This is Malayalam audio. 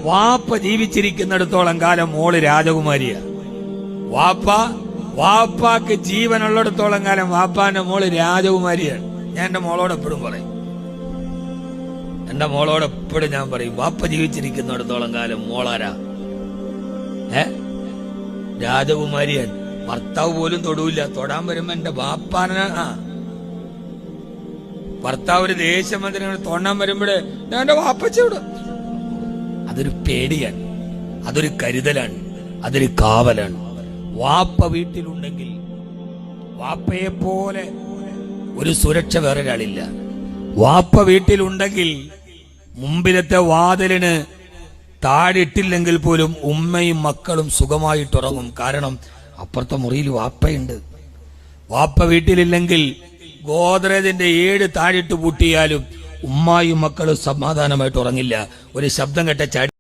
വാപ്പ ജീവിച്ചിരിക്കുന്നിടത്തോളം കാലം മോള് രാജകുമാരിയാ. വാപ്പാക്ക് ജീവനുള്ളിടത്തോളം കാലം വാപ്പാന്റെ മോള് രാജകുമാരിയാണ്. ഞാൻ എന്റെ മോളോട് എപ്പോഴും പറയും, ഞാൻ പറയും, വാപ്പ ജീവിച്ചിരിക്കുന്നിടത്തോളം കാലം മോളാരാ? രാജകുമാരിയാണ്. ഭർത്താവ് പോലും തൊടൂല്ല. തൊടാൻ വരുമ്പോ എന്റെ വാപ്പാന ഭർത്താവ് ഒരു ദേശമന്ത്രി തൊണ്ണാൻ വരുമ്പോഴേ ഞാൻ എന്റെ വാപ്പച്ചോട്. അതൊരു പേടിയാണ്, അതൊരു കരുതലാണ്, അതൊരു കാവലാണ്. വാപ്പ വീട്ടിലുണ്ടെങ്കിൽ വാപ്പയെ പോലെ ഒരു സുരക്ഷ വേറൊരാളില്ല. വാപ്പ വീട്ടിലുണ്ടെങ്കിൽ മുമ്പിലത്തെ വാതിലിന് താഴിട്ടില്ലെങ്കിൽ പോലും ഉമ്മയും മക്കളും സുഖമായിട്ടുറങ്ങും. കാരണം അപ്പുറത്തെ മുറിയിൽ വാപ്പയുണ്ട്. വാപ്പ വീട്ടിലില്ലെങ്കിൽ ഗോദ്രേജിന്റെ 7 താഴിട്ട് പൂട്ടിയാലും ഉമ്മായും മക്കളും സമാധാനമായിട്ട് ഉറങ്ങില്ല. ഒരു ശബ്ദം കേട്ട ചാടി